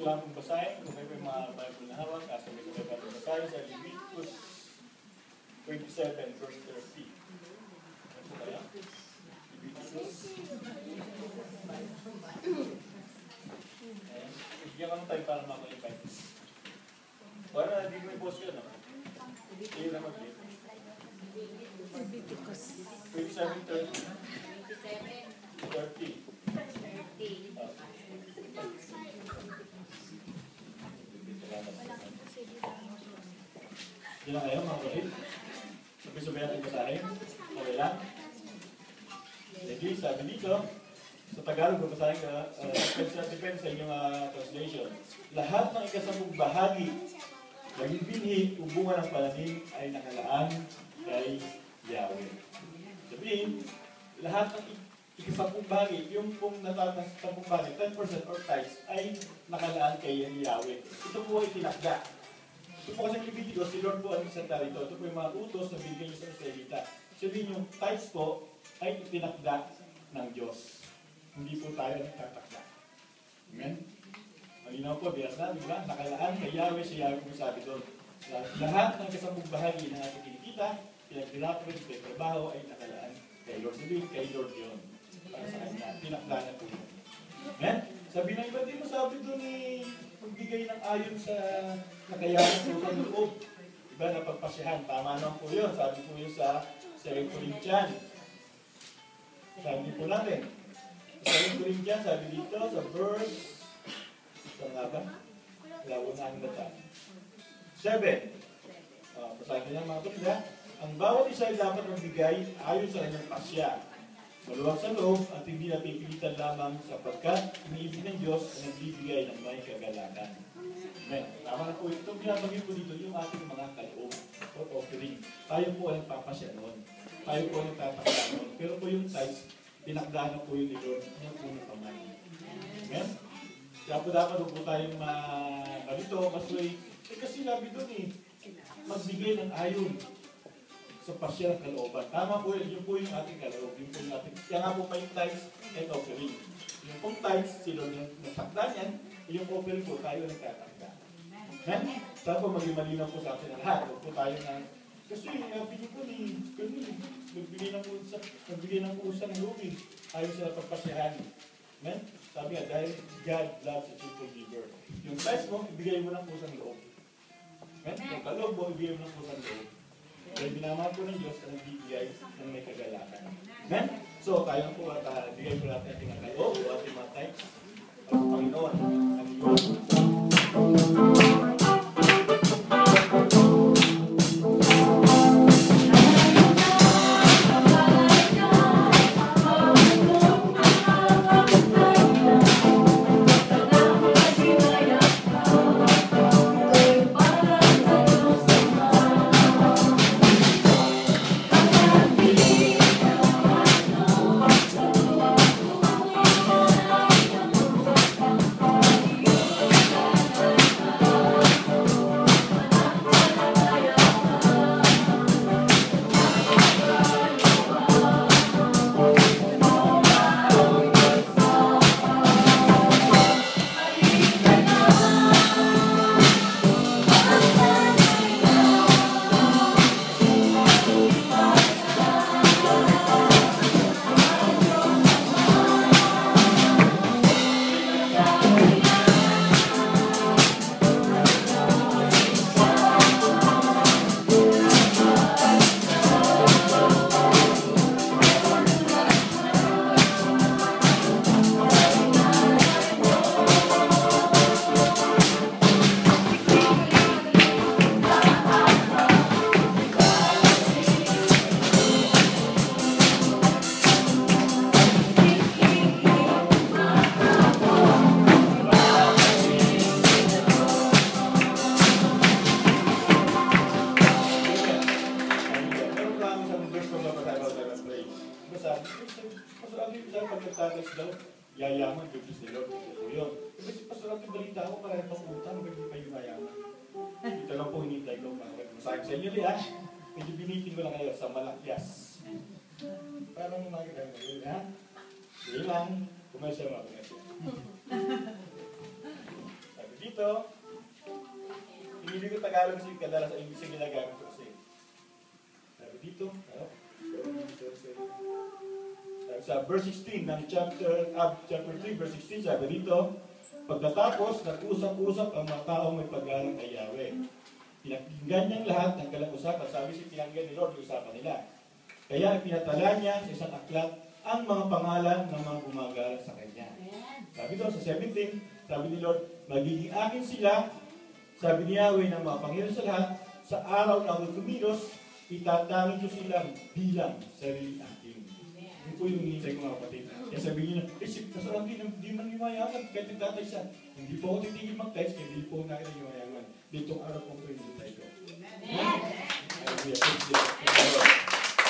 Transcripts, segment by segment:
ko lang kung basahin, kung may mga Bible na hawak, sabay-sabay pa rin basahin sa Leviticus 27 verse 30. Ano po kaya? Leviticus. Bigyan ka ng time para maka-invite. Para hindi ko i-post ka, no? Hindi na mag-click. Leviticus 27:30. 30. Hindi na kayo, mga kapatid? Sabay-sabay natin basahin. Okay lang? Sige, sabi dito, sa Tagalog, babasahin ka, depende sa inyong translation. Lahat ng ikasampung bahagi ng binhi o bunga ng pananim ay nakalaan kay Yahweh. Sabihin, lahat ng ikasampung bahagi, yung pong natasampung bahagi, 10% or tithes, ay nakalaan kay Yahweh. Ito po ay tinakda. Ito po kasi Leviticus, si Lord po ang isang tarito. Ito po yung mga utos na bigay niyo sa Israelita. Sabihin yung tithes po ay itinakda ng Diyos. Hindi po tayo nagtatakda. Amen? Malinaw po, bilas na, di ba? Nakalaan kay Yahweh, si Yahweh kung sabi doon. Lahat ng kasampung bahagi na ating kinikita, pinagdirapin, pinagtrabaho ay nakalaan kay Lord. Sabihin, kay Lord yun. Para sa kanya, tinakda na po yun. Amen? Sabi na iba, di mo sabi doon magbigay ng ayon sa nakayanan po sa loob. Diba, napagpasyahan. Tama naman po yun. Sabi po yun sa 2 Corinthians. Sabi po natin. Sa 2 Corinthians, sabi dito, sa verse, saan nga ba? Lawon na ang bata. 7. Pasahin niya mga kapatid, ang bawat isa ay dapat magbigay ayon sa kanyang pasya. Maluwag sa loob at hindi napipilitan lamang sapagkat iniibig ng Diyos na nagbibigay ng may kagalakan. Amen. Tama na po ito. Binabagay po dito yung ating mga kaloob or offering. Tayo po ang papasya noon. Tayo po ang tatakda noon. Pero po yung tithes, pinakdaan na po yun ni Lord ng unang kamay. Amen? Kaya po dapat po tayong malito, masway. Kasi sabi doon magbigay ng ayon sa pasya ng kalooban. Tama po yun po yung ating kaloob. Yun po yung ating, kaya nga po may tithes and offering. Yung pong tithes, sila yung natakda niyan, yung offering po tayo nagtatakda. Amen? Saan po maging malinaw po sa atin ang lahat? Huwag po tayo na, kasi pinili po nagbigay ng pusa ng lubi. Ayaw sila pagpasyahan. Amen? Sabi nga, dahil God loves a cheerful giver. Yung tithes mo, ibigay mo ng pusang loob. Amen? Yung kaloob mo, ibigay mo ng pusang loob. Dahil binamahal po ng Diyos na nagbibigay ng may kagalakan. Amen? So, tayo po at bigay po natin ating kaloob o ating mga tithes sa Panginoon. Ang Diyos. Yayaman, bigis ni Lord. Ito yun. Kasi pastor, ang balita ako, parang itong utang, hindi pa yung mayaman. Ito lang po hinintay ko. Masahin sa inyo, ha? Medyo binitin ko lang kayo sa Malakyas. Parang makikita mo yun, ha? Sige lang. Kumain siya mga kumain siya. Sabi dito, hindi ko Tagalog kasi kadalasan sa English ang ginagamit ko kasi. Sabi dito, sa verse 16 ng chapter 3, verse 16, sabi dito, pagkatapos, nag-usap-usap ang mga taong may paggalang kay Yahweh. Pinakinggan niyang lahat ng kalang usapan. Sabi si pinakinggan ni Lord yung usapan nila. Kaya pinatala niya sa isang aklat ang mga pangalan ng mga gumagalang sa Kanya. Sabi doon sa 17, sabi ni Lord, magiging akin sila, sabi ni Yahweh ng mga Panginoon sa lahat, sa araw na ako kumilos, itatangin ko silang bilang sarili akin. Hindi po yung hinihintay ko mga kapatid. Kaya sabihin niyo, isip, kasarang di man yumayaman, kahit nagtatay siya. Hindi po ako titigil mag-test, kaya hindi po nakita yumayaman. Ditong araw kong pinitay ko.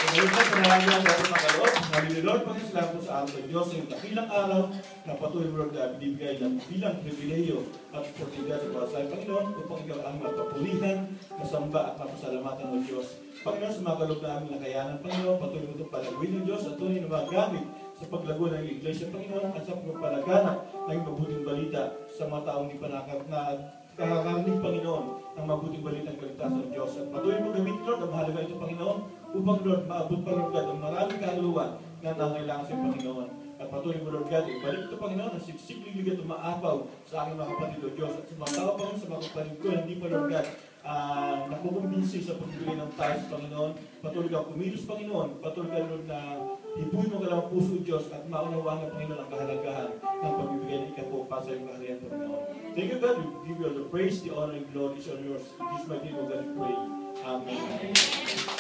Ngayon po, panalangin ang ating mga kaloob. Sabi ni Lord, pag-islam po sa araw ng Diyos, yung dakilang araw na patuloy mo na binibigay ng bilang pribileyo at oportunidad sa para sa Panginoon upang ikaw ang mapapulihan, masamba at mapasalamatan ng Diyos. Panginoon, sa mga kaloob na aming nakayanan, Panginoon, patuloy mo itong palaguin ng Diyos at tunay na magamit sa paglago ng Iglesia, Panginoon, at sa pagpalaganap ng mabuting balita sa mga taong di pa nakakarinig, Panginoon, ang mabuting balita ng kaligtasan ng Diyos. At patuloy mo gamitin, Lord, ang mahalaga ito, Panginoon, upang, Lord, maabot pa, Lord God, ang maraming kaluluwa na nangailangan sa Panginoon. At patuloy mo, Lord God, ibalik ito, Panginoon, ang siksikling ligat umaapaw sa aking mga kapatid, Lord Diyos. At sa mga tao, Panginoon, sa mga kapatid ko, hindi pa, Lord God, nakukumbinsi sa pagbibigay ng tayo sa Panginoon. Patuloy ka kumilos, Panginoon. Patuloy ka, Lord, na hipuin mo ka lang ang puso, Diyos, at maunawaan ng Panginoon ang kahalagahan ng pagbibigay ng ikapo para sa iyong kaharian, Panginoon. Thank you, God. We give you all the praise, the honor, and glory is all yours. In this mighty name of God we pray. Amen.